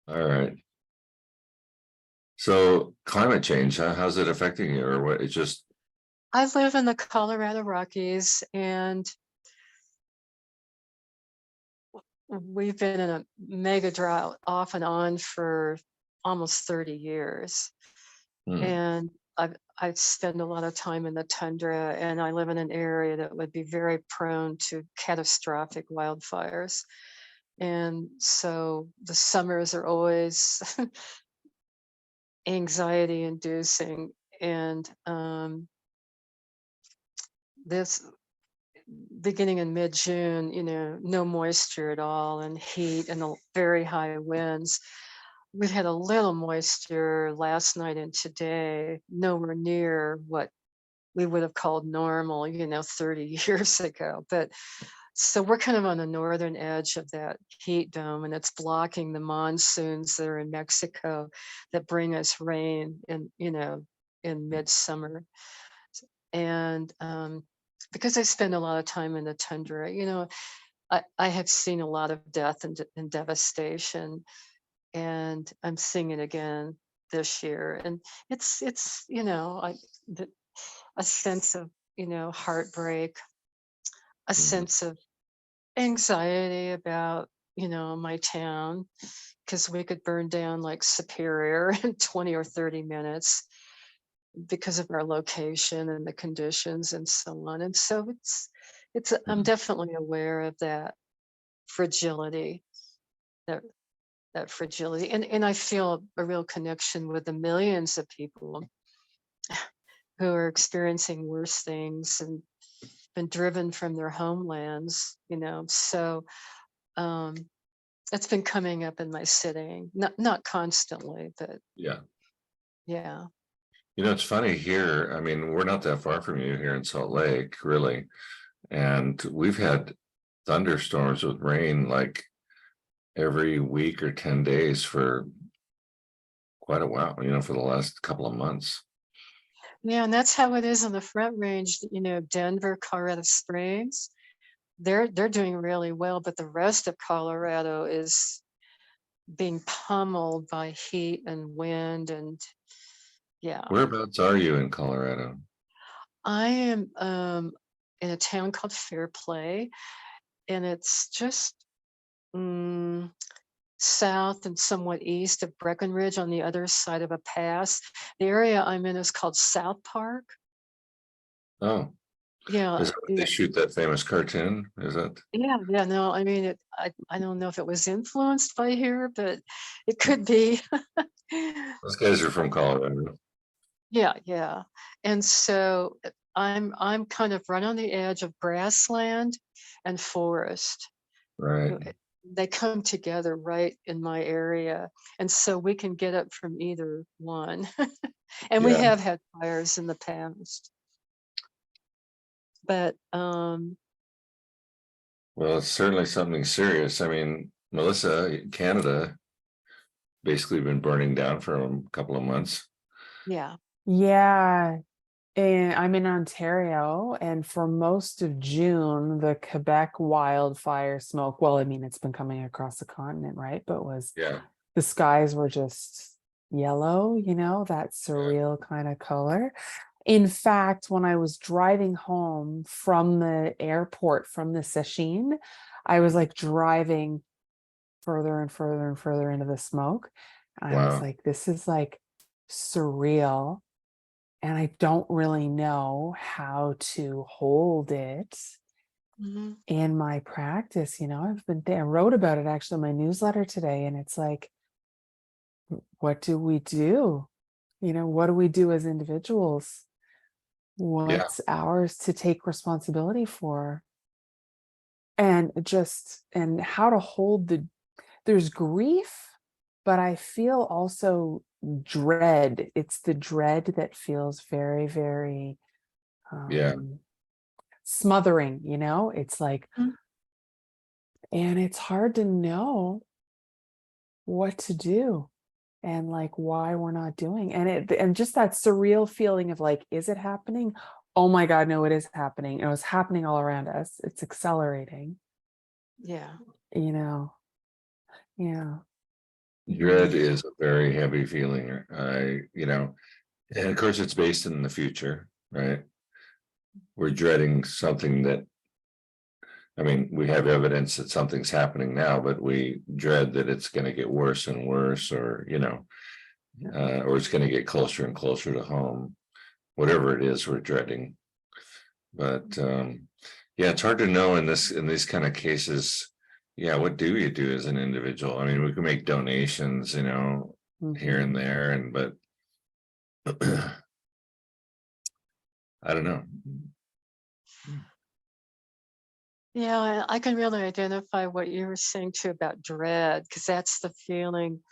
All right. So climate change, how's it affecting you or what? It's just, I live in the Colorado Rockies, and we've been in a mega drought off and on for almost 30 years. hmm, And I spend a lot of time in the tundra, and I live in an area that would be very prone to catastrophic wildfires. And so the summers are always anxiety inducing. And this beginning in mid-June, no moisture at all and heat and very high winds. We've had a little moisture last night and today, nowhere near what we would have called normal, 30 years ago. But so we're kind of on the northern edge of that heat dome, and it's blocking the monsoons that are in Mexico that bring us rain in midsummer. And because I spend a lot of time in the tundra, I have seen a lot of death and devastation, and I'm seeing it again this year. And it's the, a sense of heartbreak, a hmm, sense of anxiety about my town, because we could burn down like Superior in 20 or 30 minutes because of our location and the conditions and so on. And so it's I'm hmm, definitely aware of that fragility, that that fragility. And I feel a real connection with the millions of people who are experiencing worse things and been driven from their homelands. So um it's been coming up in my sitting, not constantly, but yeah. yeah. It's funny here. I mean, we're not that far from you here in Salt Lake, really. And we've had thunderstorms with rain like every week or 10 days for quite a while, for the last couple of months. Yeah, and that's how it is on the Front Range, Denver, Colorado Springs. They're doing really well, but the rest of Colorado is being pummeled by heat and wind. And yeah, Whereabouts are you in Colorado? I am in a town called Fairplay, and it's just mm, south and somewhat east of Breckenridge on the other side of a pass. The area I'm in is called South Park. Oh, is Yeah, that where they yeah, shoot that famous cartoon? Is that yeah, yeah. No, I mean I don't know if it was influenced by here, but it could be. those guys are from Colorado? Yeah, yeah. And so I'm kind of right on the edge of grassland and forest. Right. Uh, They come together right in my area. And so we can get up from either one. And we Yeah. have had fires in the past. But Well, it's certainly something serious. I mean, Melissa, Canada basically been burning down for a couple of months. yeah. Yeah, and I'm in Ontario, and for most of June, the Quebec wildfire smoke, well, I mean, it's been coming across the continent, right? But Yeah. the skies were just yellow, that Yeah. surreal kind of color. In fact, when I was driving home from the airport from the Sachine, I was like driving further and further and further into the smoke. I was Wow. like, this is like surreal, and I don't really know how to hold it Mhm. in my practice. I wrote about it actually in my newsletter today, and it's like, what do we do? What do we do as individuals? Yeah. What's ours to take responsibility for? And how to hold there's grief, but I feel also dread. It's the dread that feels very, very Yeah. um smothering. It's like, Mm. and it's hard to know what to do and like why we're not doing. And just that surreal feeling of like, is it happening? Oh my God, no, it is happening. It was happening all around us. It's accelerating, Yeah. you know. Yeah. Dread is a very heavy feeling. And of course, it's based in the future, right? We're dreading something that, I mean, we have evidence that something's happening now, but we dread that it's going to get worse and worse, or, or it's going to get closer and closer to home, whatever it is we're dreading. But yeah, it's hard to know in these kind of cases. Yeah, what do you do as an individual? I mean, we can make donations, here and Mhm. there, but I don't know. Yeah, I can really identify what you were saying too about dread, because that's the feeling,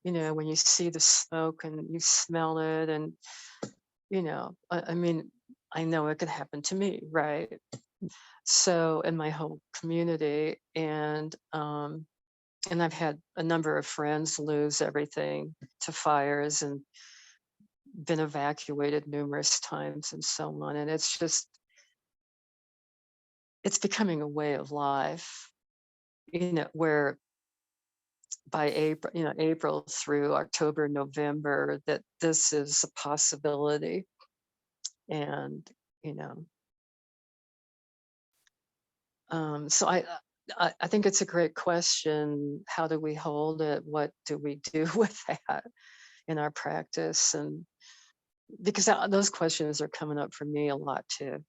when you see the smoke and you smell it, and I mean, I know it could happen to me, right? So, in my whole community, and I've had a number of friends lose everything to fires and been evacuated numerous times and so on. And it's becoming a way of life, where by April through October, November, that this is a possibility. And, you know, so I think it's a great question. How do we hold it? What do we do with that in our practice? And because those questions are coming up for me a lot too.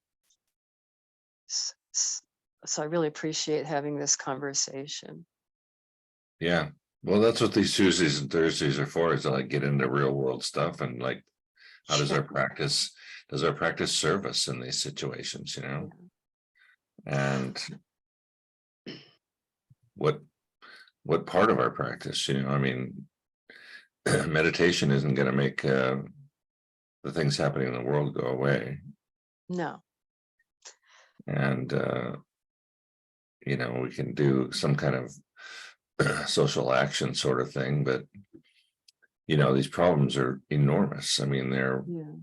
S- s- So I really appreciate having this conversation. Yeah. Well, that's what these Tuesdays and Thursdays are for, is to like get into real world stuff, and like, how does our practice serve us in these situations, Yeah. And what what part of our practice, I mean, meditation isn't going to make the things happening in the world go away. No. And we can do some kind of social action sort of thing, but these problems are enormous. I mean, they're Yeah.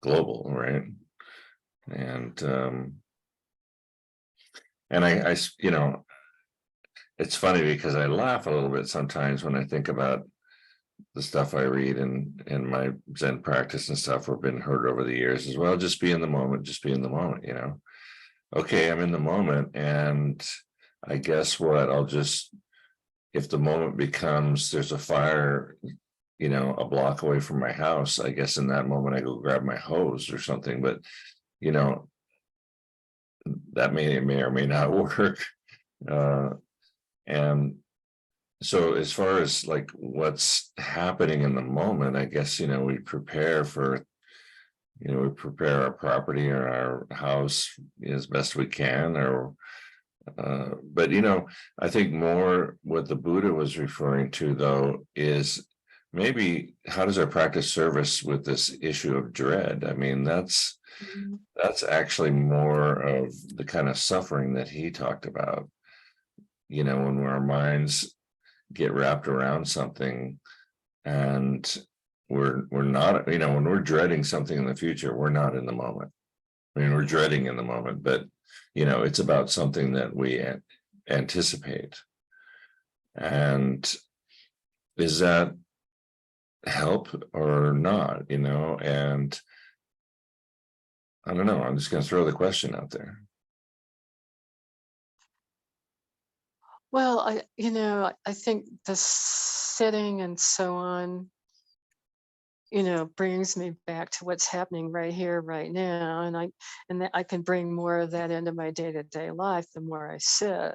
global, right? And it's funny because I laugh a little bit sometimes when I think about the stuff I read in my Zen practice and stuff, we've been heard over the years as well. Just be in the moment, just be in the moment. Okay, I'm in the moment, and I guess what, I'll just, if the moment becomes there's a fire, a block away from my house, I guess in that moment I go grab my hose or something. But you know that may or may not work. uh and so as far as like what's happening in the moment, I guess we prepare for, we prepare our property or our house as best we can, or but I think more what the Buddha was referring to, though, is maybe how does our practice serve us with this issue of dread? I mean, Mhm. that's actually more of the kind of suffering that he talked about. When our minds get wrapped around something, and we're not, when we're dreading something in the future, we're not in the moment. I mean, we're dreading in the moment, but it's about something that we anticipate. And is that help or not? And I don't know. I'm just going to throw the question out there. Well, I think the sitting and so on, brings me back to what's happening right here, right now. And that I can bring more of that into my day-to-day life the more I sit.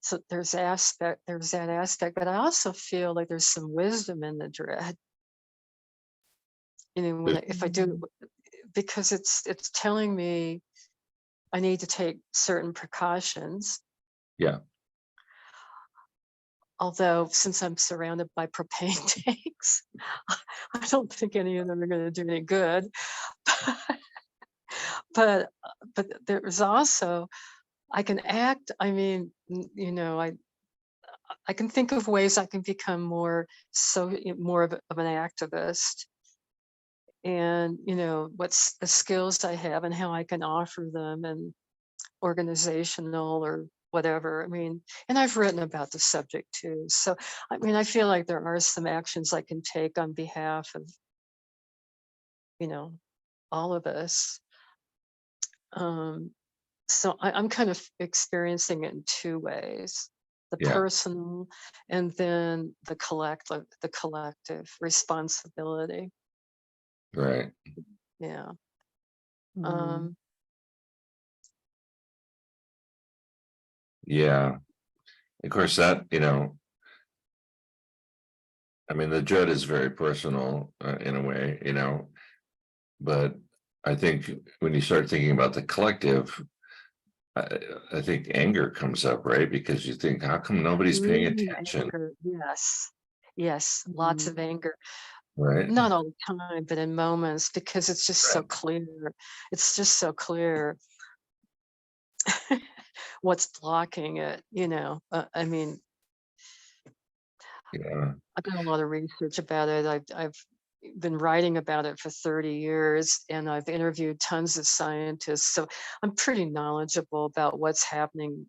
So there's that aspect, but I also feel like there's some wisdom in the dread. If I do, because it's telling me I need to take certain precautions. Yeah. Although, since I'm surrounded by propane tanks, I don't think any of them are going to do any good. But there's also, I can act. I mean, I can think of ways I can become more of an activist, and what's the skills I have and how I can offer them, and organizational or whatever. I mean, and I've written about the subject too. So, I mean, I feel like there are some actions I can take on behalf of, you know, all of us. Um, so I'm kind of experiencing it in two ways: the Yeah, personal, and then the collective responsibility. right. Yeah. Mm. Um, Yeah. Of course, that, I mean, the dread is very personal in a way, but I think when you start thinking about the collective, I, I think anger comes up, right? Because you think, how come nobody's paying attention, anger, yes, yes, lots Mm. of anger. right? Not all the time, but in moments, because it's just so Right. clear. It's just so clear what's blocking it, you know. I mean, Yeah, I've done a lot of research about it. I've been writing about it for 30 years, and I've interviewed tons of scientists. So I'm pretty knowledgeable about what's happening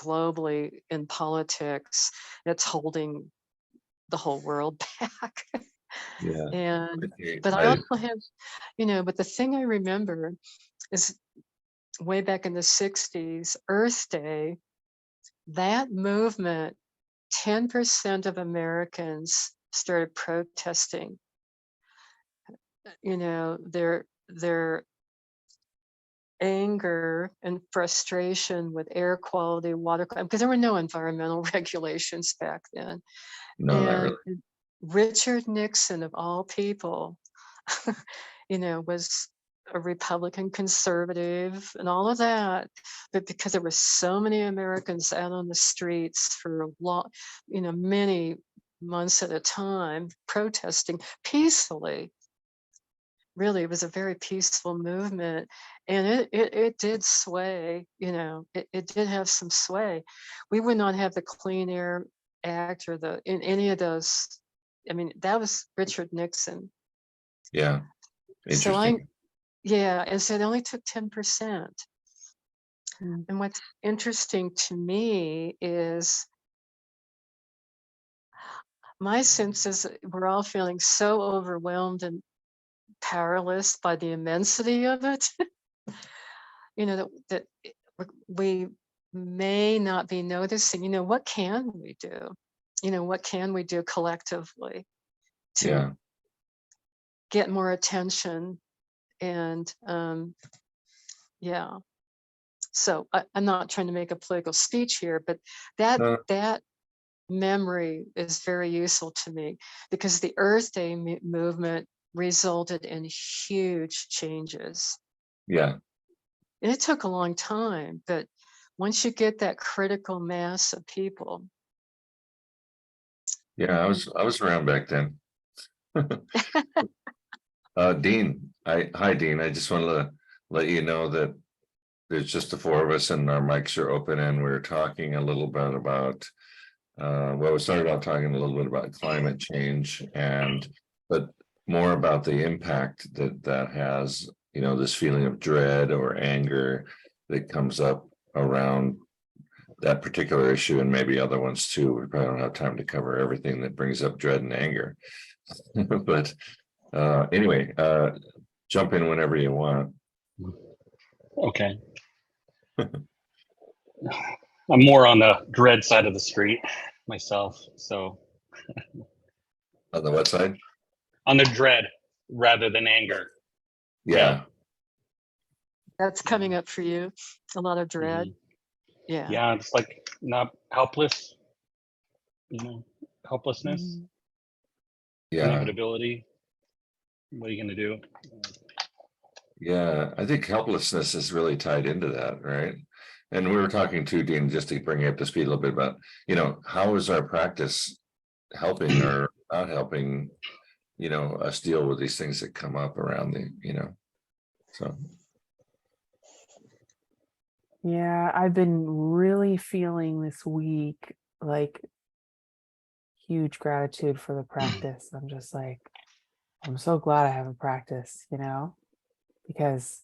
globally in politics that's holding the whole world back. yeah. And Okay, but I also have, but the thing I remember is way back in the 60s, Earth Day, that movement, 10% of Americans started protesting, their anger and frustration with air quality, water, because there were no environmental regulations back then. no, not And really. Richard Nixon, of all people, was a Republican conservative and all of that. But because there were so many Americans out on the streets for a long, many months at a time, protesting peacefully. Really, it was a very peaceful movement, and it did sway. It did have some sway. We would not have the Clean Air Act or the in any of those. I mean, that was Richard Nixon. Yeah, So interesting. yeah, and so it only took 10%. Mm. And what's interesting to me is my sense is that we're all feeling so overwhelmed and powerless by the immensity of it. We may not be noticing, what can we do? What can we do collectively to Yeah, get more attention? And yeah, so I'm not trying to make a political speech here, but that uh, that memory is very useful to me, because the Earth Day movement resulted in huge changes. yeah, And it took a long time, but once you get that critical mass of people, yeah. I was around back then. Dean, hi Dean. I just wanted to let you know that there's just the four of us and our mics are open and we're talking a little bit about well, we started out talking a little bit about climate change but more about the impact that has, this feeling of dread or anger that comes up around that particular issue and maybe other ones too. We probably don't have time to cover everything that brings up dread and anger. But anyway, jump in whenever you want. Okay. I'm more on the dread side of the street myself. So On the what side? on the dread rather than anger. Yeah. that's coming up for you. A lot of dread. Mhm. Yeah. Yeah, it's like not helpless, helplessness, Mm. Yeah. inevitability. What are you going to do? Yeah, I think helplessness is really tied into that, right? And we were talking to Dean, just to bring you up to speed a little bit about, how is our practice helping or not helping, us deal with these things that come up around so. Yeah, I've been really feeling this week like huge gratitude for the practice. I'm just like, I'm so glad I have a practice, because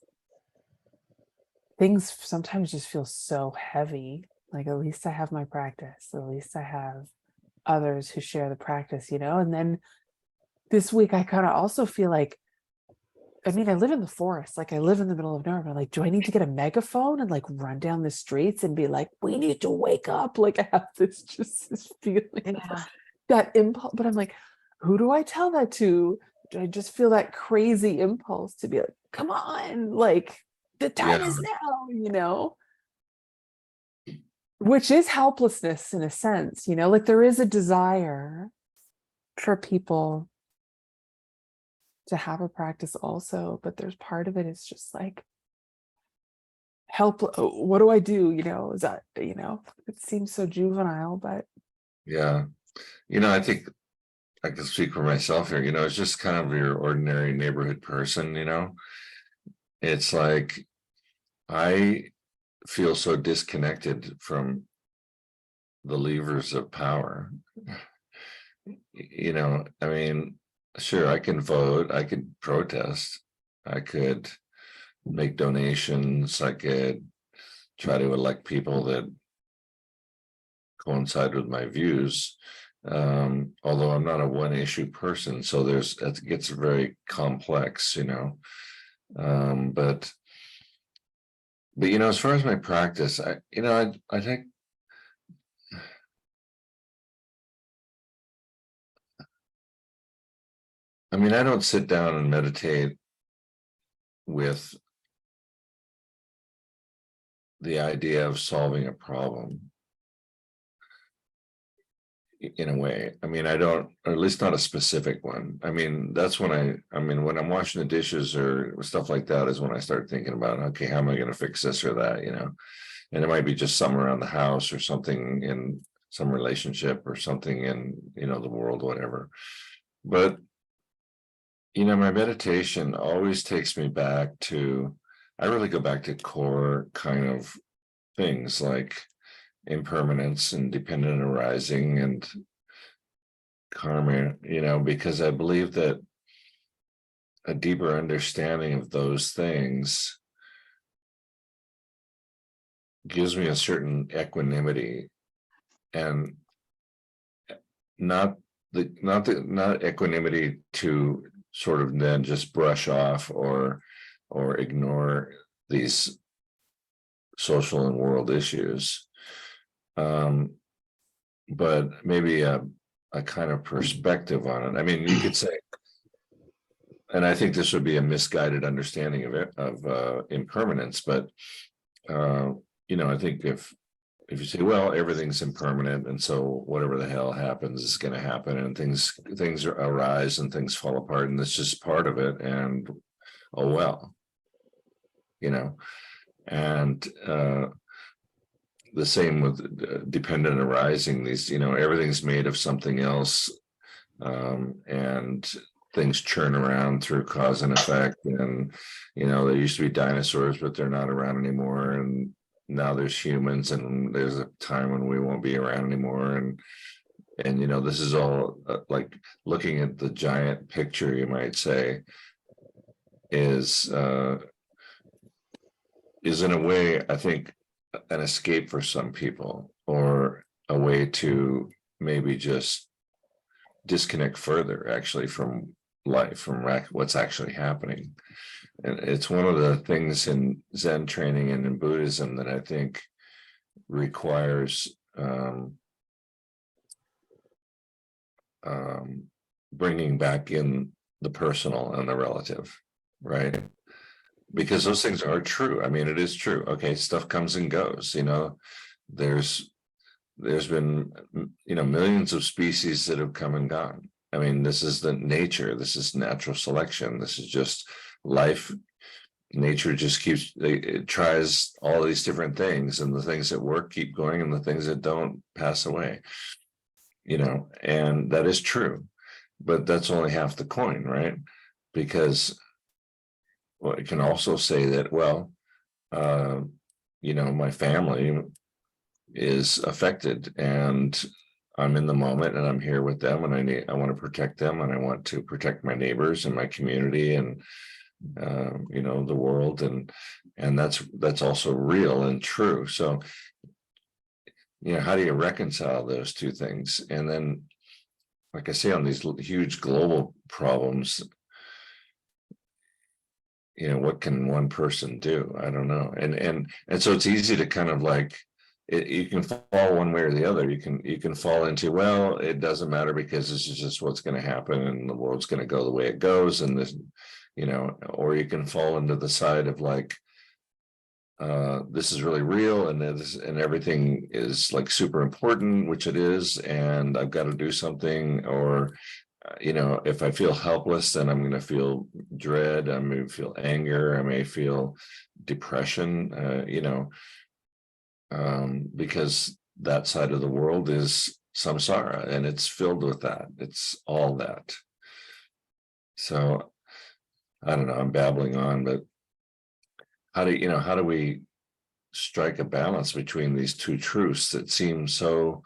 things sometimes just feel so heavy. Like, at least I have my practice. At least I have others who share the practice, And then this week, I kind of also feel like, I mean, I live in the forest, like I live in the middle of nowhere. But like, do I need to get a megaphone and like run down the streets and be like, we need to wake up? Like, I have this feeling of Yeah. that impulse, but I'm like, who do I tell that to? Do I just feel that crazy impulse to be like, come on, like the time Yeah. is now, which is helplessness in a sense, like there is a desire for people to have a practice also, but there's part of it is just like, help, what do I do? Is that, it seems so juvenile, but Yeah. I think I can speak for myself here, it's just kind of your ordinary neighborhood person, It's like I feel so disconnected from the levers of power. I mean, sure, I can vote, I could protest, I could make donations, I could try to elect people that coincide with my views. Although I'm not a one issue person, so it gets very complex, but as far as my practice, I think I mean, I don't sit down and meditate with the idea of solving a problem in a way. I mean, I don't, or at least not a specific one. I mean, that's when when I'm washing the dishes or stuff like that is when I start thinking about, okay, how am I going to fix this or that, and it might be just something around the house or something in some relationship or something in, the world, whatever. But, my meditation always takes me back to, I really go back to core kind of things like impermanence and dependent arising and karma, because I believe that a deeper understanding of those things gives me a certain equanimity, and not equanimity to sort of then just brush off or ignore these social and world issues, but maybe a kind of perspective on it. I mean, you could say, and I think this would be a misguided understanding of it, of impermanence, but I think if you say, well, everything's impermanent, and so whatever the hell happens is going to happen, and things arise and things fall apart, and it's just part of it, and oh well, and the same with dependent arising. These, everything's made of something else, and things churn around through cause and effect. And there used to be dinosaurs, but they're not around anymore, and now there's humans, and there's a time when we won't be around anymore. And this is all like looking at the giant picture, you might say, is in a way, I think, an escape for some people, or a way to maybe just disconnect further actually from life, from what's actually happening. And it's one of the things in Zen training and in Buddhism that I think requires bringing back in the personal and the relative, right? Because those things are true. I mean, it is true. Okay, stuff comes and goes. There's been millions of species that have come and gone. I mean, this is the nature. This is natural selection. This is just life. Nature just it tries all these different things, and the things that work keep going, and the things that don't pass away. And that is true, but that's only half the coin, right? Because it can also say that, well, my family is affected, and I'm in the moment, and I'm here with them, and I want to protect them, and I want to protect my neighbors and my community, and the world, and that's also real and true. So you know, how do you reconcile those two things? And then, like I say, on these huge global problems, you know, what can one person do? I don't know. And so it's easy to kind of like, you can fall one way or the other. You can fall into, well, it doesn't matter because this is just what's going to happen and the world's going to go the way it goes. And this, you know, or you can fall into the side of like, this is really real and this and everything is like super important, which it is, and I've got to do something. Or you know, if I feel helpless, then I'm going to feel dread, I may feel anger, I may feel depression, you know, because that side of the world is samsara and it's filled with that, it's all that. So I don't know, I'm babbling on, but how do you know, how do we strike a balance between these two truths that seem so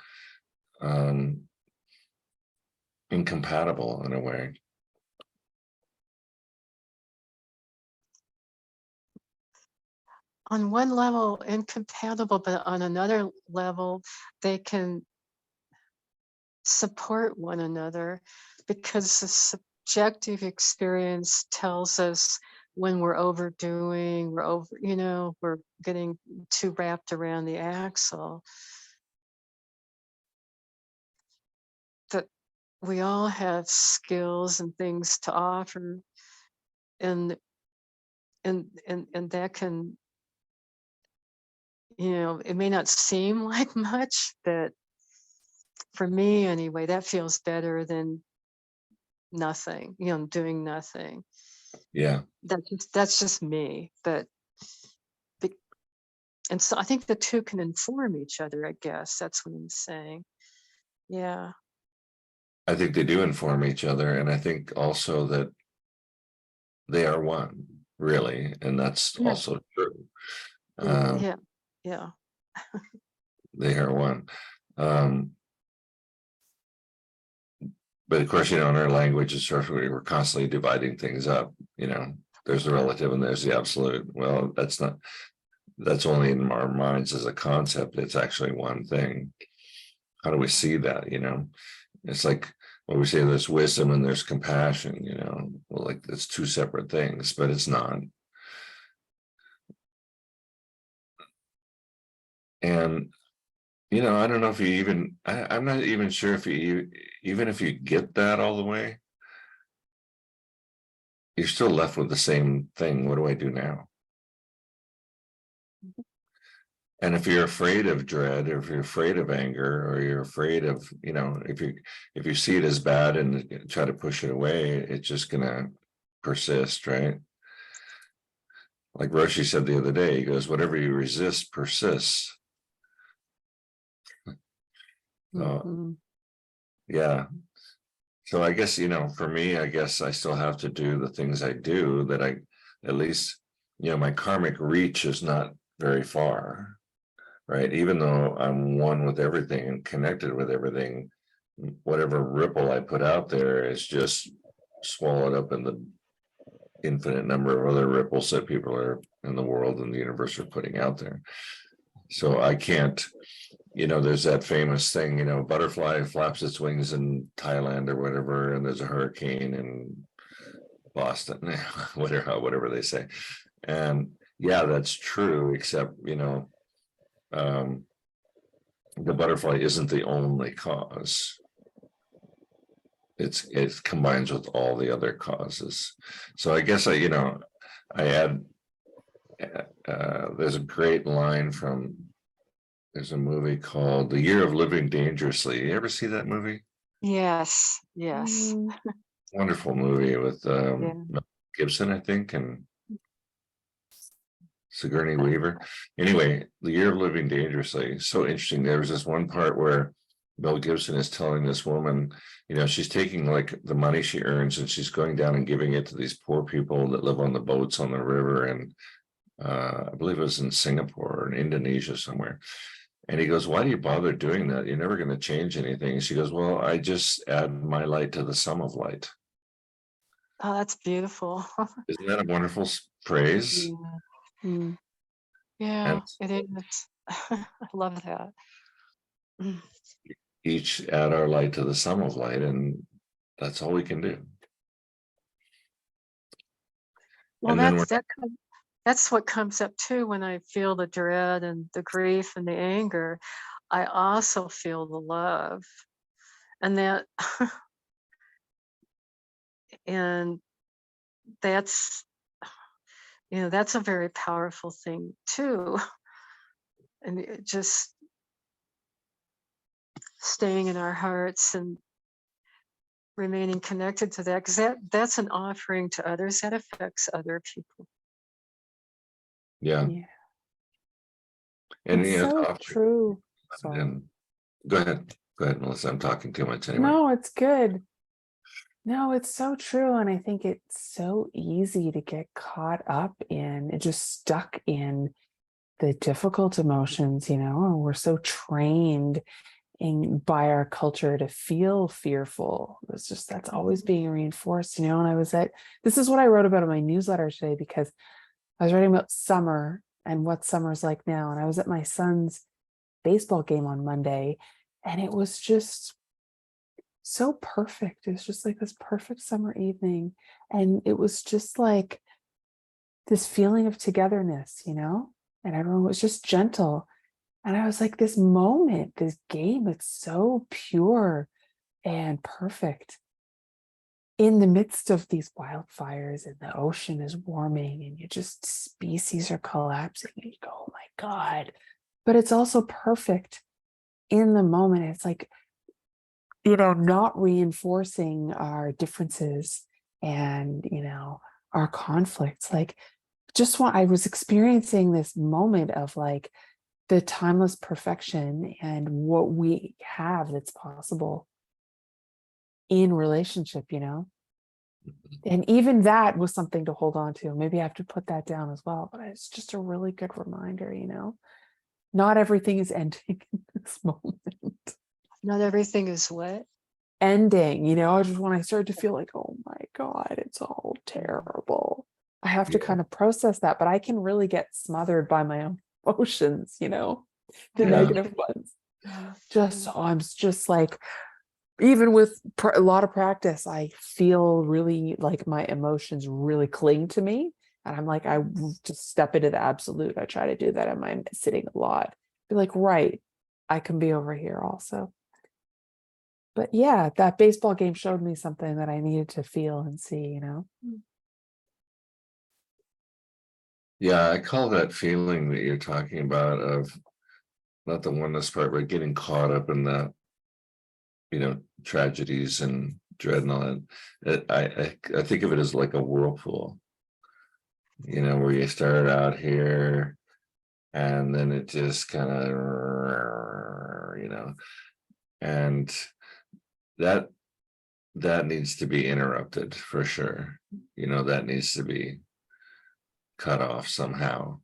incompatible in a way? On one level incompatible, but on another level they can support one another, because the subjective experience tells us when we're overdoing, we're over, you know, we're getting too wrapped around the axle. That we all have skills and things to offer, and that can, you know, it may not seem like much, but for me anyway, that feels better than nothing, you know, doing nothing. Yeah, That's just me, but and so I think the two can inform each other, I guess that's what I'm saying. Yeah. I think they do inform each other, and I think also that they are one, really, and that's Yeah. also true. Yeah. Yeah. They are one. But of course, you know, in our language, especially, we're constantly dividing things up. You know, there's the relative and there's the absolute. Well, that's not, that's only in our minds as a concept. It's actually one thing. How do we see that? You know, it's like when we say there's wisdom and there's compassion, you know, well, like it's two separate things, but it's not. And you know, I don't know if you even, I'm not even sure if you, even if you get that all the way, you're still left with the same thing. What do I do now? And if you're afraid of dread, or if you're afraid of anger, or you're afraid of, you know, if you see it as bad and try to push it away, it's just gonna persist, right? Like Roshi said the other day, he goes, whatever you resist persists. Mhm. Yeah. So I guess, you know, for me, I guess I still have to do the things I do, that I, at least, you know, my karmic reach is not very far, right? Even though I'm one with everything and connected with everything, whatever ripple I put out there is just swallowed up in the infinite number of other ripples that people are in the world and the universe are putting out there. So I can't, you know, there's that famous thing, you know, butterfly flaps its wings in Thailand or whatever, and there's a hurricane in Boston, whatever they say. And yeah, that's true, except, you know, the butterfly isn't the only cause. It combines with all the other causes. So I guess I, you know, I add, there's a great line from, there's a movie called The Year of Living Dangerously. You ever see that movie? Yes. Yes. Mm, Wonderful movie with Yeah. Mel Gibson, I think, and Sigourney Weaver. Anyway, The Year of Living Dangerously, so interesting. There was this one part where Mel Gibson is telling this woman, you know, she's taking like the money she earns and she's going down and giving it to these poor people that live on the boats on the river, and I believe it was in Singapore or in Indonesia somewhere. And he goes, why do you bother doing that? You're never going to change anything. And she goes, well, I just add my light to the sum of light. Oh, that's beautiful. Isn't that a wonderful phrase? Yeah. mm. Yeah, And it is. I love that. Mm. each add our light to the sum of light, and that's all we can do. Well, And then that's what comes up too when I feel the dread and the grief and the anger. I also feel the love, and that and that's that's a very powerful thing too. And just staying in our hearts and remaining connected to that, because that's an offering to others that affects other people. yeah, Yeah. and It's so often, true. Sorry. and go ahead, Melissa. I'm talking too much anyway. No, it's good. No, it's so true. And I think it's so easy to get caught up in and just stuck in the difficult emotions, and we're so trained by our culture to feel fearful. That's always being reinforced, and this is what I wrote about in my newsletter today, because I was writing about summer and what summer's like now. And I was at my son's baseball game on Monday, and it was just so perfect. It was just like this perfect summer evening. And it was just like this feeling of togetherness, and everyone was just gentle. And I was like, this moment, this game, it's so pure and perfect in the midst of these wildfires, and the ocean is warming, and species are collapsing, and you go, oh my God. But it's also perfect in the moment. It's like, not reinforcing our differences and, our conflicts. Like, I was experiencing this moment of like the timeless perfection and what we have that's possible in relationship, and even that was something to hold on to. Maybe I have to put that down as well, but it's just a really good reminder, not everything is ending in this moment. Not everything is what? Ending, just when I started to feel like, oh my God, it's all terrible. I have to kind of process that, but I can really get smothered by my own emotions, the negative ones. I'm just like, even with a lot of practice, I feel really like my emotions really cling to me. And I'm like, I just step into the absolute. I try to do that in my sitting a lot. Be like, right, I can be over here also. But yeah, that baseball game showed me something that I needed to feel and see, Yeah, I call that feeling that you're talking about of not the oneness part, but getting caught up in the, tragedies and dread and all that. I think of it as like a whirlpool, where you start out here and then it just kind of, and that needs to be interrupted for sure. That needs to be cut off somehow.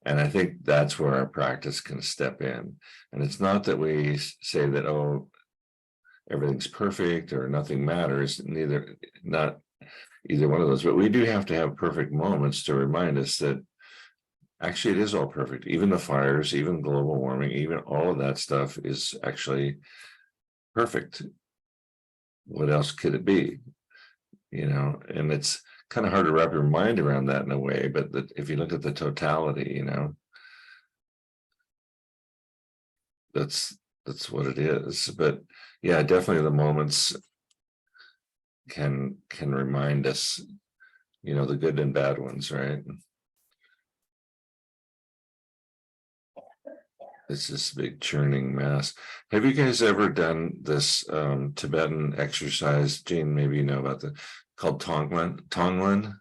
And I think that's where our practice can step in. And it's not that we say that, oh, everything's perfect or nothing matters, not either one of those, but we do have to have perfect moments to remind us that actually it is all perfect. Even the fires, even global warming, even all of that stuff is actually perfect. What else could it be? And it's kind of hard to wrap your mind around that in a way, but if you look at the totality, that's what it is. But yeah, definitely the moments can remind us, the good and bad ones, right? It's this big churning mess. Have you guys ever done this Tibetan exercise? Jane, maybe you know about called Tonglen?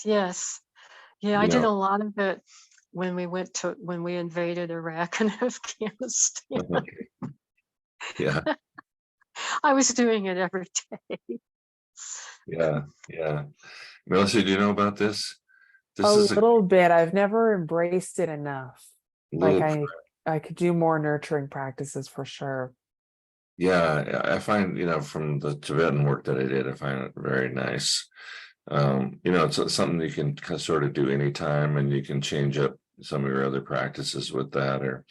Yes. Yeah, I did a lot of it when we invaded Iraq and Afghanistan. Okay. Yeah. I was doing it every day. Yeah. Melissa, do you know about this? This a is little bit. I've never embraced it enough. Like little, I could do more nurturing practices for sure. yeah, I find, from the Tibetan work that I did, I find it very nice. It's something you can sort of do anytime, and you can change up some of your other practices with that,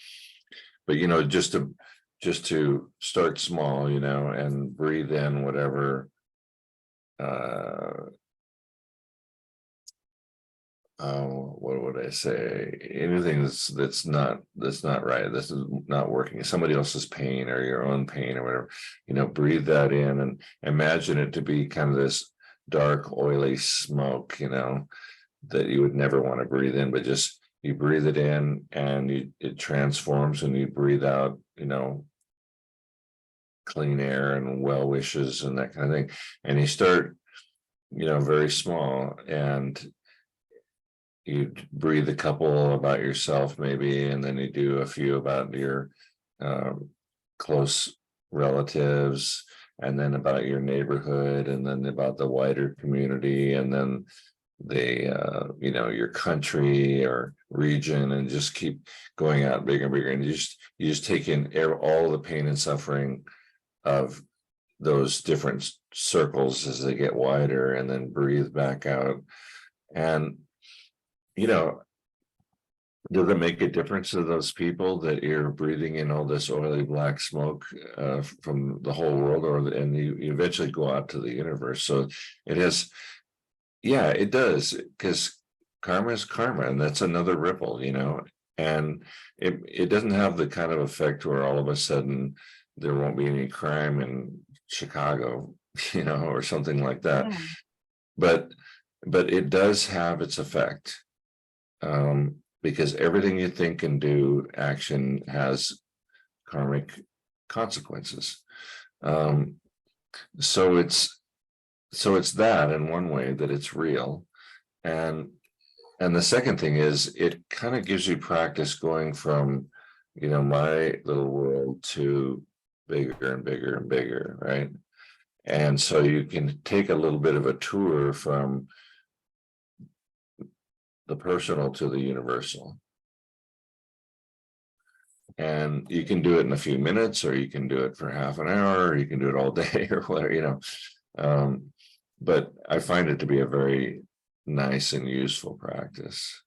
but just to just to start small, and breathe in whatever what would I say? Anything that's not right. This is not working. Somebody else's pain or your own pain or whatever. Breathe that in and imagine it to be kind of this dark, oily smoke. That you would never want to breathe in, but just you breathe it in and it transforms, and you breathe out. Clean air and well wishes and that kind of thing. And you start, very small, and you breathe a couple about yourself maybe, and then you do a few about your close relatives, and then about your neighborhood, and then about the wider community, and then your country or region, and just keep going out bigger and bigger. And you just take in all the pain and suffering of those different circles as they get wider, and then breathe back out. And does it make a difference to those people that you're breathing in all this oily black smoke from the whole world, and you eventually go out to the universe? So it has, yeah, it does, because karma is karma, and that's another ripple, and it doesn't have the kind of effect where all of a sudden there won't be any crime in Chicago, or something like that. Yeah. But it does have its effect, because everything you think and do, action has karmic consequences. So it's that in one way, that it's real. And the second thing is, it kind of gives you practice going from, my little world to bigger and bigger and bigger, right? And so you can take a little bit of a tour from the personal to the universal. And you can do it in a few minutes, or you can do it for half an hour, or you can do it all day, or whatever, but I find it to be a very nice and useful practice.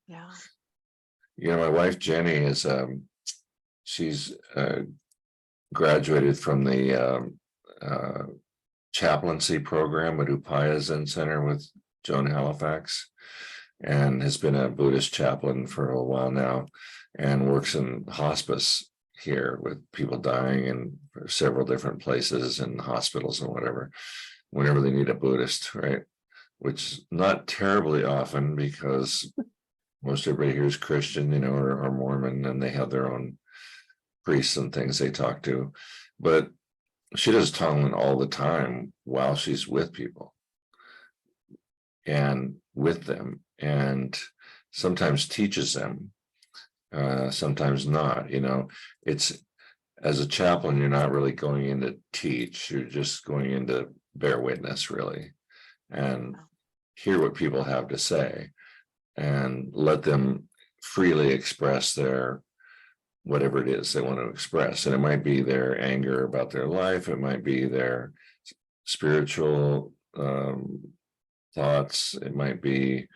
Yeah. My wife Jenny is she's graduated from the chaplaincy program at Upaya Zen Center with Joan Halifax, and has been a Buddhist chaplain for a while now, and works in hospice here with people dying in several different places and hospitals and whatever, whenever they need a Buddhist, right? Which not terribly often, because most everybody here is Christian, or Mormon, and they have their own priests and things they talk to. But she does Tonglen all the time while she's with people and with them, and sometimes teaches them, sometimes not. It's, as a chaplain, you're not really going in to teach, you're just going in to bear witness, really, and hear what people have to say, and let them freely express their whatever it is they want to express. And it might be their anger about their life, it might be their spiritual thoughts, it might be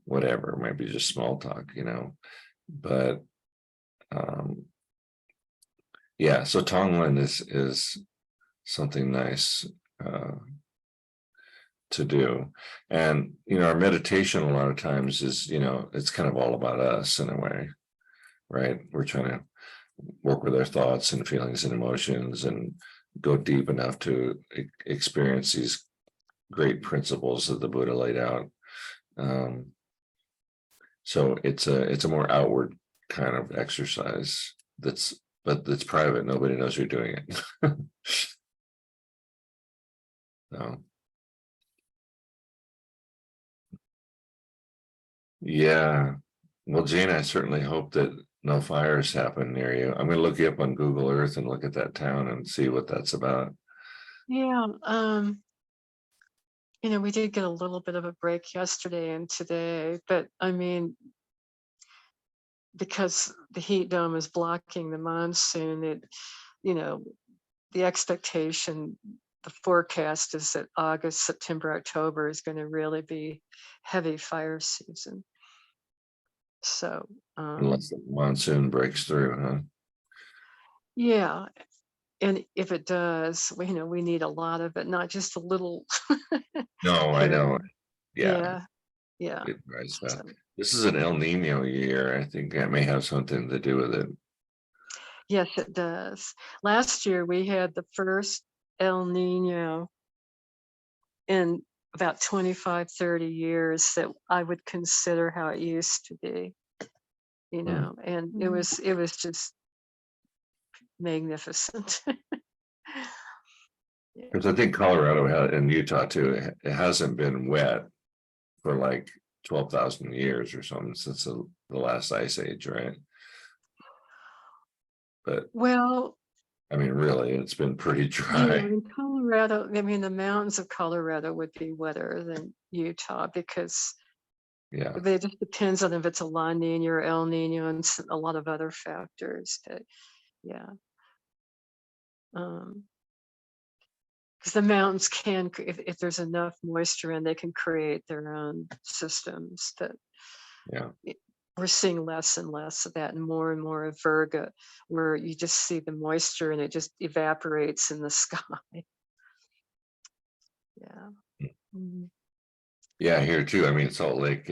whatever, it might be just small talk, but yeah, so Tonglen is something nice to do. And our meditation a lot of times is, it's kind of all about us in a way, right? We're trying to work with our thoughts and feelings and emotions, and go deep enough to experience these great principles that the Buddha laid out. So it's a more outward kind of exercise but it's private. Nobody knows you're doing it. So yeah. Well, Jane, I certainly hope that no fires happen near you. I'm going to look you up on Google Earth and look at that town and see what that's about. Yeah. We did get a little bit of a break yesterday and today, but I mean, because the heat dome is blocking the monsoon, the expectation, the forecast is that August, September, October is going to really be heavy fire season. So Unless the monsoon breaks through, huh? Yeah, and if it does, we need a lot of it, not just a little No, I here. know. Yeah, Yeah, yeah. it dries fast. So, This is an El Nino year. I think that may have something to do with it. yes, it does. Last year we had the first El Nino in about 25, 30 years that I would consider how it used to be, Mm. and it Mm. was just magnificent. Yeah. Because I think Colorado and Utah too, it hasn't been wet for like 12,000 years or something since the last ice age, right? But Well, I mean, really, it's been pretty yeah, dry. in Colorado, I mean, the mountains of Colorado would be wetter than Utah because Yeah, it just depends on if it's a La Nina or El Nino and a lot of other factors. But yeah, because the mountains can, if there's enough moisture in, they can create their own systems that yeah, we're seeing less and less of that and more of Virga, where you just see the moisture and it just evaporates in the sky. Yeah. Mhm. yeah. Here too. I mean, Salt Lake,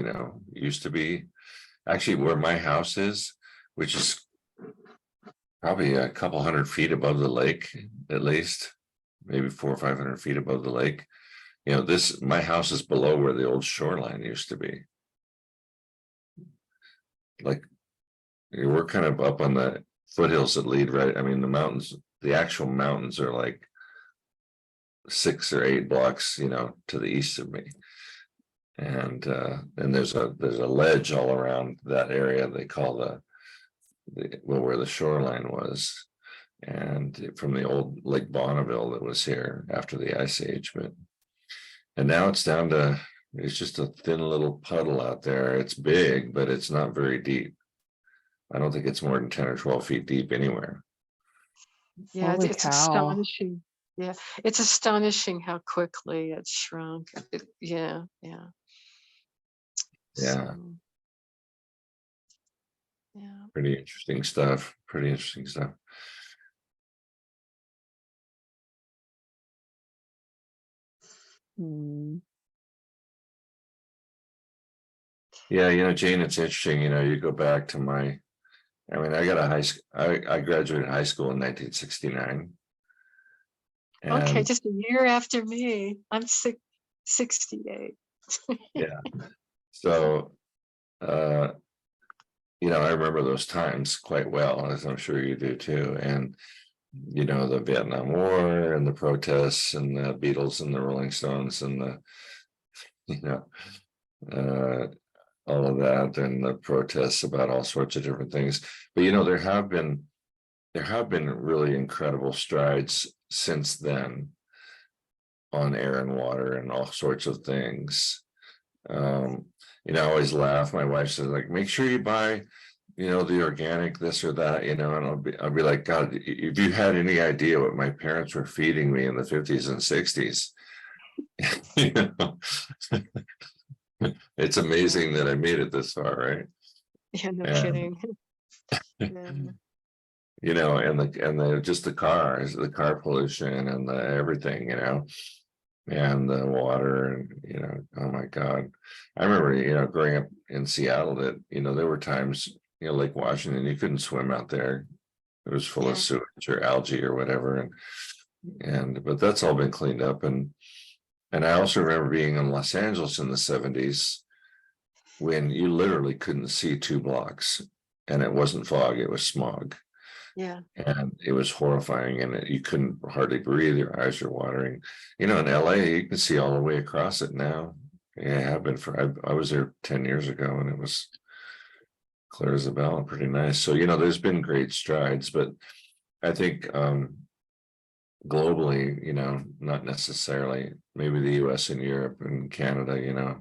used to be actually where my house is, which is probably a couple 100 feet above the lake, at least, maybe 400 or 500 feet above the lake. My house is below where the old shoreline used to be. Like, we're kind of up on the foothills that lead right. I mean, the actual mountains are like 6 or 8 blocks, to the east of me. And there's a ledge all around that area they call where the shoreline was. And from the old Lake Bonneville that was here after the Ice Age, and now it's just a thin little puddle out there. It's big, but it's not very deep. I don't think it's more than 10 or 12 feet deep anywhere. Yeah, Holy it's cow. astonishing. Yeah, it's astonishing how quickly it's shrunk. Yeah, yeah. Yeah, So, yeah. pretty interesting stuff. Pretty interesting stuff. Mm. Yeah, Jane, it's interesting. You go back to I got a high school. I graduated high school in 1969. Okay, And just a year after me. I'm 68. yeah, so uh, I remember those times quite well, as I'm sure you do too. And the Vietnam War and the protests and the Beatles and the Rolling Stones and the you know uh, all of that and the protests about all sorts of different things. But there have been really incredible strides since then on air and water and all sorts of things. Um, I always laugh. My wife says, like, make sure you buy, the organic this or that, and I'll be like, God, if you had any idea what my parents were feeding me in the 50s and 60s, it's amazing that I made it this far, right? Yeah, no And kidding. Yeah. and just the cars, the car pollution and the everything, and the water and oh my God. I remember, growing up in Seattle that, there were times, Lake Washington, you couldn't swim out there. It was full of Yeah. sewage or algae or whatever. But that's all been cleaned up. And I also remember being in Los Angeles in the 70s when you literally couldn't see 2 blocks, and it wasn't fog, it was smog. Yeah. And it was horrifying, and you couldn't hardly breathe. Your eyes are watering. In LA, you can see all the way across it now. Yeah, I have been I was there 10 years ago, and it was clear as a bell and pretty nice. So there's been great strides, but I think globally, not necessarily. Maybe the US and Europe and Canada,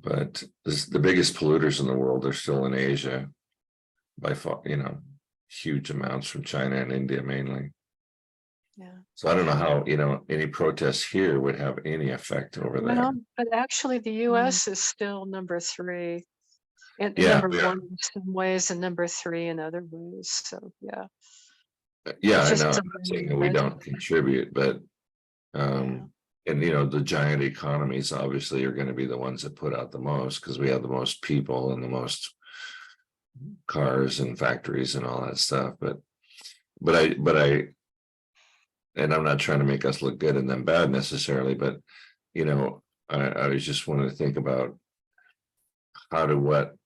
but the biggest polluters in the world are still in Asia by far, huge amounts from China and India mainly. Yeah. So I don't know how, any protests here would have any effect over there. Well, but actually the US is still number 3 and Yeah, number yeah. 1 in some ways and number 3 in other ways. So yeah. Yeah, It's I just know. so I'm not saying that we limited. don't contribute, but Yeah. and the giant economies obviously are going to be the ones that put out the most because we have the most people and the most cars and factories and all that stuff. But I and I'm not trying to make us look good and then bad necessarily, but I was just wanting to think about what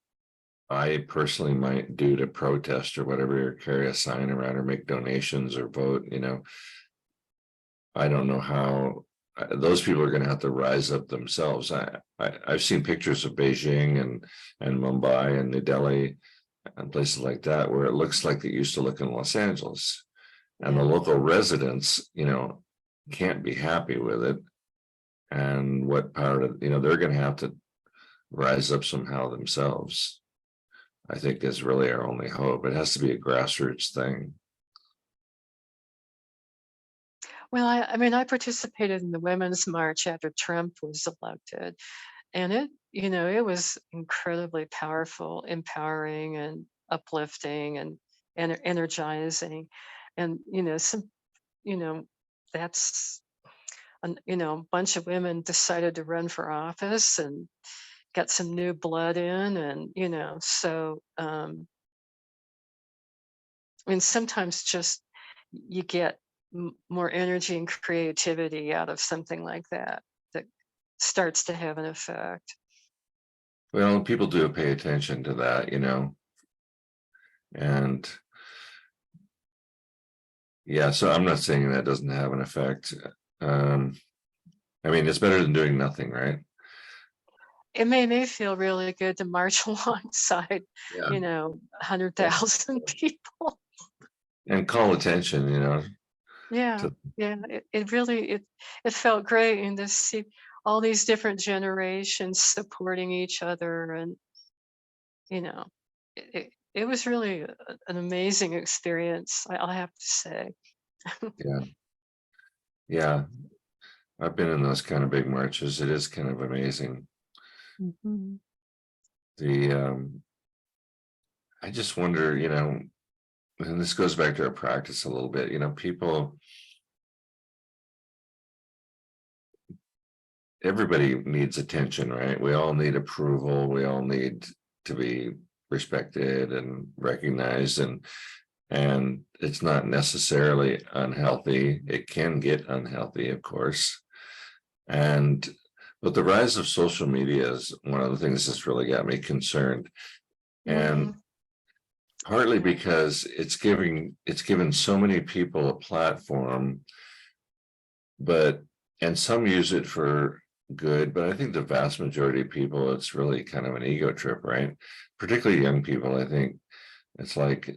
I personally might do to protest or whatever, or carry a sign around or make donations or vote. I don't know how those people are going to have to rise up themselves. I've seen pictures of Beijing and Mumbai and New Delhi and places like that where it looks like it used to look in Los Angeles, and the Yeah. local residents, can't be happy with it. And what part of they're going to have to rise up somehow themselves. I think is really our only hope. It has to be a grassroots thing. Well, I mean, I participated in the Women's March after Trump was elected, and it was incredibly powerful, empowering, and uplifting, and energizing. And you know, that's a bunch of women decided to run for office and got some new blood in, and so I mean, sometimes just you get more energy and creativity out of something like that that starts to have an effect. Well, people do pay attention to that, and yeah, so I'm not saying that doesn't have an effect. Um, I mean, it's better than doing nothing, right? It made me feel really good to march alongside, Yeah. 100,000 people. And call attention, Yeah, to yeah. It really it felt great, and to see all these different generations supporting each other, and you know, it was really an amazing experience. I'll have to say. yeah, yeah. I've been in those kind of big marches. It is kind of amazing. Mhm. The I just wonder, and this goes back to our practice a little bit, people, everybody needs attention, right? We all need approval. We all need to be respected and recognized, and it's not necessarily unhealthy. It can get unhealthy, of course. And but the rise of social media is one of the things that's really got me concerned. And Mhm. partly because it's given so many people a platform, and some use it for good, but I think the vast majority of people, it's really kind of an ego trip, right? Particularly young people. I think it's like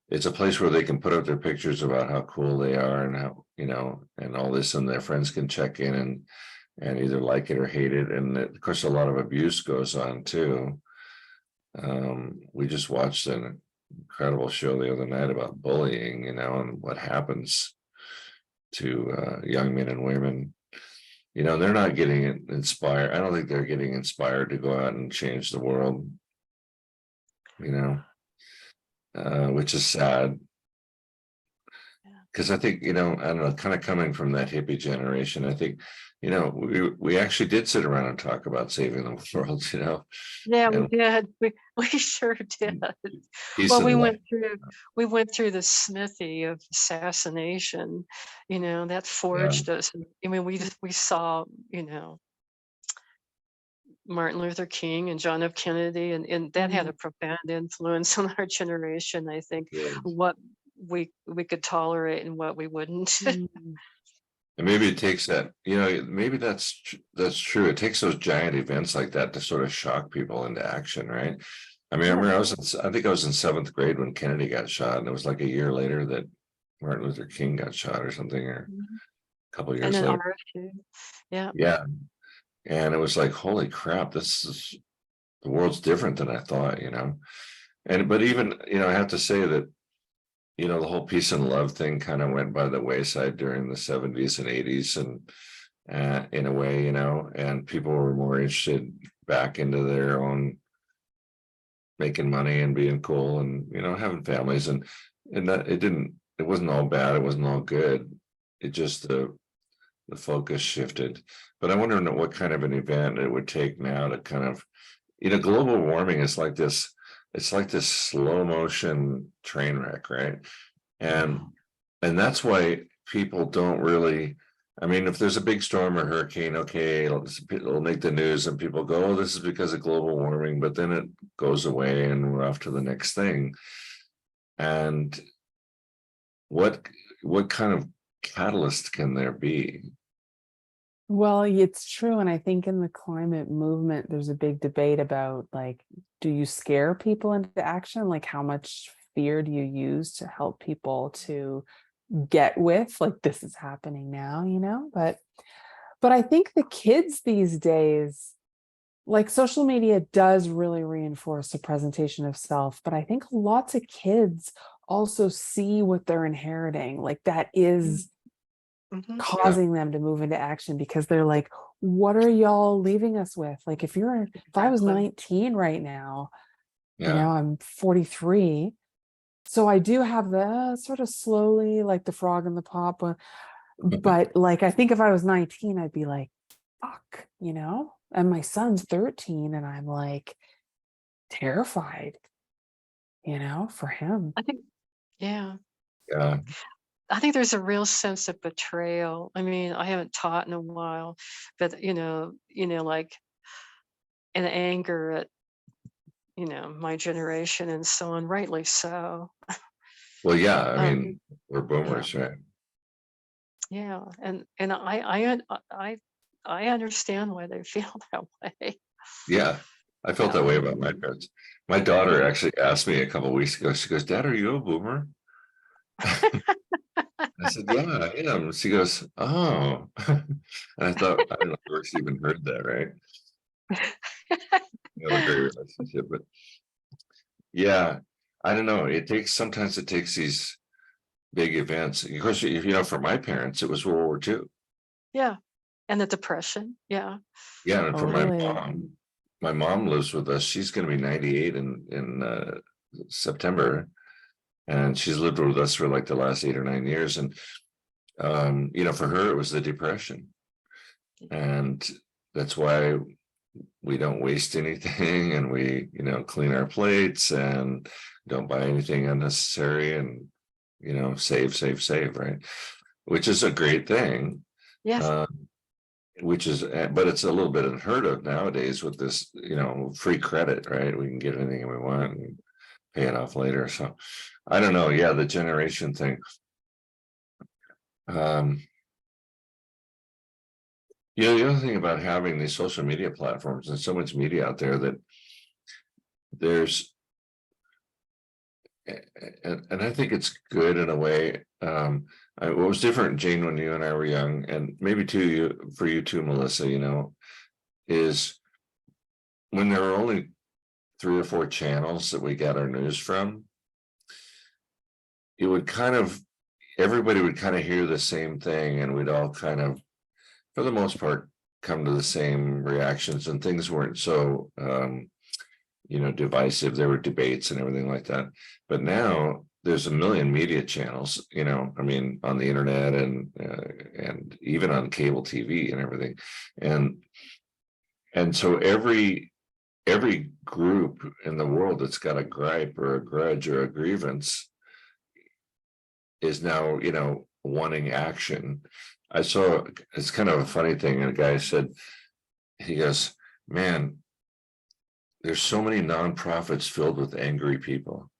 it's a place where they can put up their pictures about how cool they are and how, and all this, and their friends can check in and either like it or hate it. And of course, a lot of abuse goes on too. We just watched an incredible show the other night about bullying, and what happens to young men and women. They're not getting inspired. I don't think they're getting inspired to go out and change the world, you know, which is sad. Because I think, I don't know, kind of coming from that hippie generation, I think, we actually did sit around and talk about saving the world, Yeah, we and did. We sure did. peace Well, and love. we went through the smithy of assassination, that Yeah, forged us. I mean, we saw, Martin Luther King and John F. Kennedy, and that had Mhm. a profound influence on our generation, I think, yeah. what we could tolerate and what we wouldn't. Mhm. And maybe it takes that, maybe that's true. It takes those giant events like that to sort of shock people into action, right? I mean, I remember I think I was in seventh grade when Kennedy got shot, and it was like a year later that Martin Luther King got shot or something, or Mhm. a couple of And years then later. RFK. Yeah. Yeah. And it was like, holy crap, the world's different than I thought. But even, I have to say that, the whole peace and love thing kind of went by the wayside during the 70s and 80s, and in a way, and people were more interested back into their own making money and being cool and, having families, and that it it wasn't all bad, it wasn't all good. It just the focus shifted. But I wonder what kind of an event it would take now to kind of, global warming is like this, it's like this slow motion train wreck, right? And that's why people don't really, I mean, if there's a big storm or hurricane, okay, it'll make the news and people go, oh, this is because of global warming, but then it goes away and we're off to the next thing. And what kind of catalyst can there be? Well, it's true. And I think in the climate movement, there's a big debate about like, do you scare people into action? Like, how much fear do you use to help people to get with, like, this is happening now, But I think the kids these days, like, social media does really reinforce the presentation of self, but I think lots of kids also see what they're inheriting. Like, that is Mhm. causing them to move into action because they're like, what are y'all leaving us with? Like, if I was Exactly. 19 right now, Yeah. I'm 43. So I do have the sort of slowly, like the frog in the pot, but like, I think if I was 19, I'd be like, fuck, and my son's 13 and I'm like terrified, for him. I think, yeah, Yeah. I think there's a real sense of betrayal. I mean, I haven't taught in a while, but like an anger at, my generation and so on, rightly so. Well, yeah, I Um, mean, we're yeah, boomers, right? yeah, and I understand why they feel that way. Yeah, I felt that way Um, about my parents. My daughter yeah. actually asked me a couple weeks ago. She goes, "Dad, are you a boomer?" I said, "Yeah, I am." She goes, "Oh," and I thought, I don't know if she even heard that, right? We have a great relationship, but yeah, I don't know. Sometimes it takes these big events. Of course, for my parents, it was World War II. Yeah, and the depression. Yeah. Yeah, and for Totally. my mom lives with us. She's going to be 98 in September, and she's lived with us for like the last 8 or 9 years. And for her, it was the depression, and that's why we don't waste anything, and we clean our plates and don't buy anything unnecessary, and save, right? Which is a great thing. Yes. Uh, but it's a little bit unheard of nowadays with this, free credit, right? We can get anything we want and pay it off later. So I don't know. Yeah, the generation thing. Um, the other thing about having these social media platforms and so much media out there that there's, and I think it's good in a way. What was different, Jane, when you and I were young, and maybe for you too, Melissa, is when there were only 3 or 4 channels that we got our news from, it would everybody would kind of hear the same thing, and we'd all kind of, for the most part, come to the same reactions, and things weren't so divisive. There were debates and everything like that. But now there's a million media channels, I mean, on the internet and even on cable TV and everything. And so every group in the world that's got a gripe or a grudge or a grievance is now, wanting action. I saw, it's kind of a funny thing. And a guy said, he goes, man, there's so many nonprofits filled with angry people.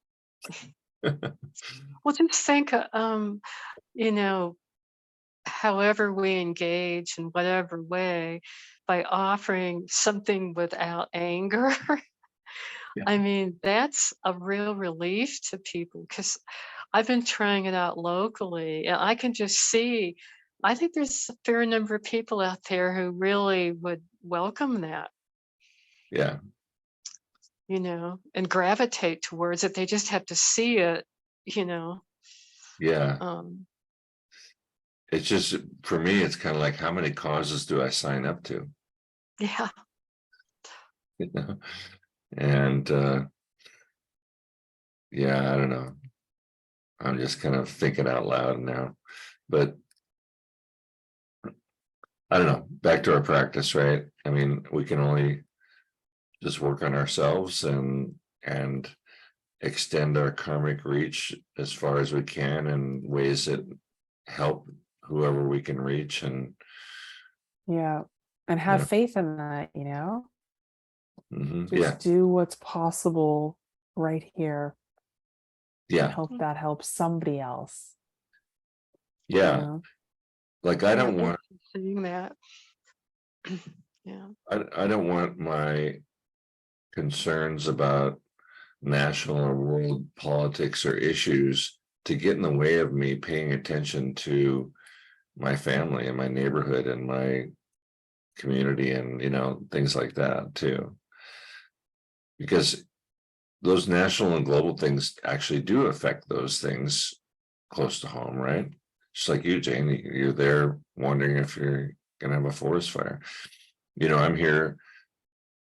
Well, just think, you know, however we engage in whatever way, by offering something without anger. Yeah. I mean, that's a real relief to people because I've been trying it out locally and I can just see, I think there's a fair number of people out there who really would welcome that, Yeah. and gravitate towards it. They just have to see it, you know. Yeah. Um, It's just, for me, it's kind of like, how many causes do I sign up to? yeah. You know? And yeah, I don't know. I'm just kind of thinking out loud now, but I don't know, back to our practice, right? I mean, we can only just work on ourselves and extend our karmic reach as far as we can in ways that help whoever we can reach. And Yeah. And have Yeah. faith in that, mhm, just yeah, do what's possible right here. And yeah, hope that helps somebody else. yeah. Like I Yeah, don't thank want, you for saying that. Yeah. I don't want my concerns about national or world politics or issues to get in the way of me paying attention to my family and my neighborhood and my community and things like that too, because those national and global things actually do affect those things close to home, right? Just like you, Jane, you're there wondering if you're gonna have a forest fire. I'm here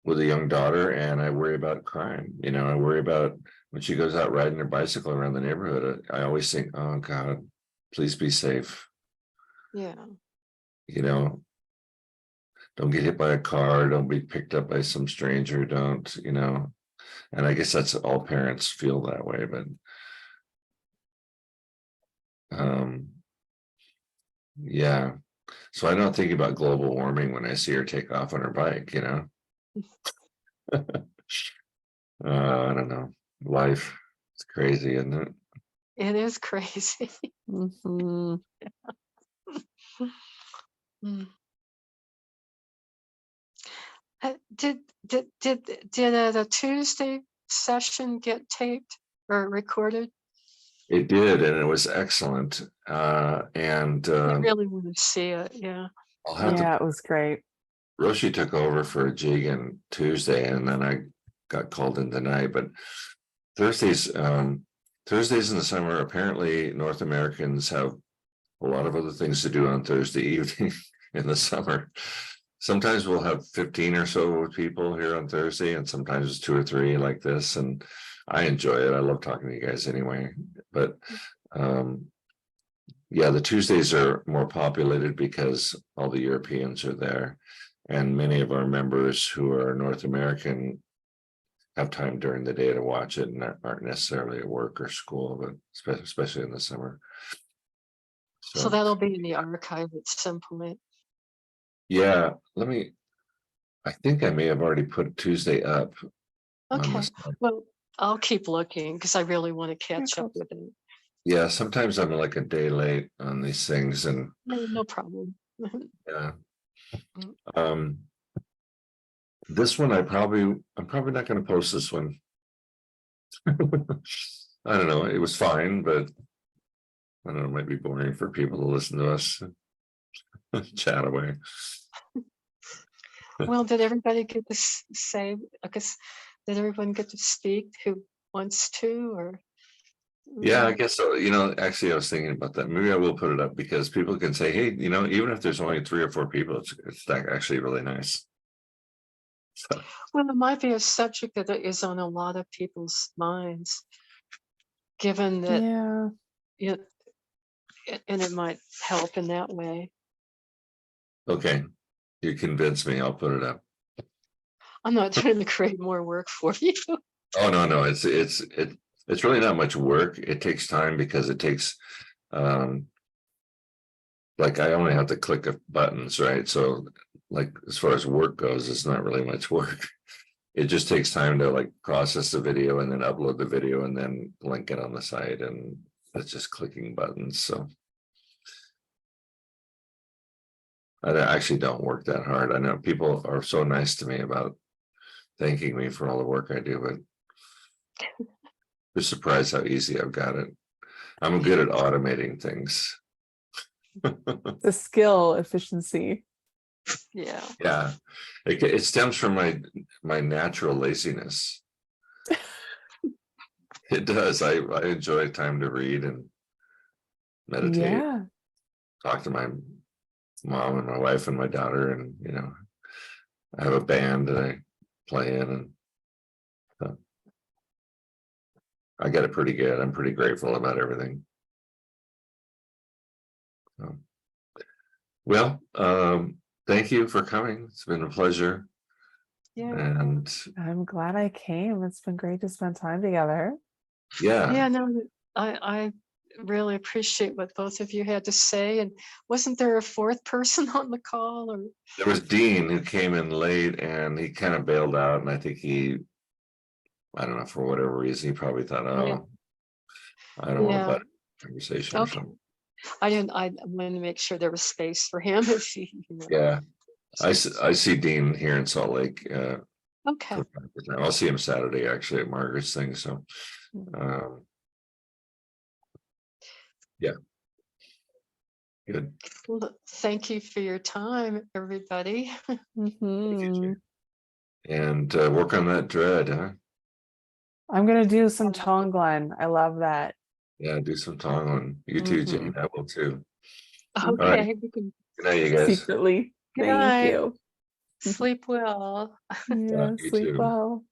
with a young daughter and I worry about crime. I worry about when she goes out riding her bicycle around the neighborhood. I always think, oh God, please be safe. Yeah. Don't get hit by a car, don't be picked up by some stranger, don't. And I guess that's all parents feel that way, but yeah. So I'm not thinking about global warming when I see her take off on her bike. I don't know. Life, it's crazy, isn't it? It is crazy. Mhm. Mm. Did the Tuesday session get taped or recorded? It did, and it was excellent. And I really want to see it. Yeah. I'll have to. Yeah, it was great. Roshi took over for a jig on Tuesday, and then I got called in tonight. But Thursdays in the summer, apparently North Americans have a lot of other things to do on Thursday evening in the summer. Sometimes we'll have 15 or so people here on Thursday, and sometimes it's 2 or 3 like this. And I enjoy it. I love talking to you guys anyway. But yeah, the Tuesdays are more populated because all the Europeans are there. And many of our members who are North American have time during the day to watch it and aren't necessarily at work or school, but especially in the summer. So that'll be in the archive at some point. Yeah, I think I may have already put Tuesday up on Okay. this. Well, I'll keep looking because I really want to catch up cool. with it. Yeah, sometimes I'm like a day late on these things, and No problem. yeah. Mm. This one I'm probably not going to post this one. I don't know. It was fine, but I don't know, it might be boring for people to listen to us chat away. Well, did everybody get to say, I guess, did everyone get to speak who wants to, or? Yeah, I guess so. Actually, I was thinking about that. Maybe I will put it up because people can say, hey, even if there's only 3 or 4 people, it's actually really nice. So, Well, it might be a subject that is on a lot of people's minds, given that, Yeah. and it might help in that way. okay, you convinced me. I'll put it up. I'm not trying to create more work for you. Oh no, it's really not much work. It takes time because it takes like I only have to click buttons, right? So like as far as work goes, it's not really much work. It just takes time to like process the video and then upload the video and then link it on the site, and it's just clicking buttons. So I actually don't work that hard. I know people are so nice to me about thanking me for all the work I do, but they're surprised how easy I've got it. I'm good at automating things. The skill efficiency. Yeah. Yeah, it stems from my natural laziness. It does. I enjoy time to read and meditate, Yeah. talk to my mom and my wife and my daughter, and I have a band that I play in, and I got it pretty good. I'm pretty grateful about everything. So, well, thank you for coming. It's been a pleasure. Yeah. And I'm glad I came. It's been great to spend time together. Yeah, no, I really appreciate what both of you had to say. And wasn't there a fourth person on the call? Or there was Dean who came in late and he kind of bailed out. And I think I don't know, for whatever reason, he probably thought, Yeah. oh, I don't want to Yeah. butt in conversation or Okay. something. I wanted to make sure there was space for him if he, Yeah. I see Dean here in Salt Lake. Okay. From time to time. I'll see him Saturday actually at Margaret's thing. So, yeah, good. Well, thank you for your time, everybody. Mhm. And work on that dread, huh? I'm gonna do some Tonglen. I love that. Yeah, do some Tonglen. You too, Jane. I will too. All right. Okay. We can, Good night, you guys. Secretly. Good Thank night. you. sleep well. Yeah, you sleep too. well.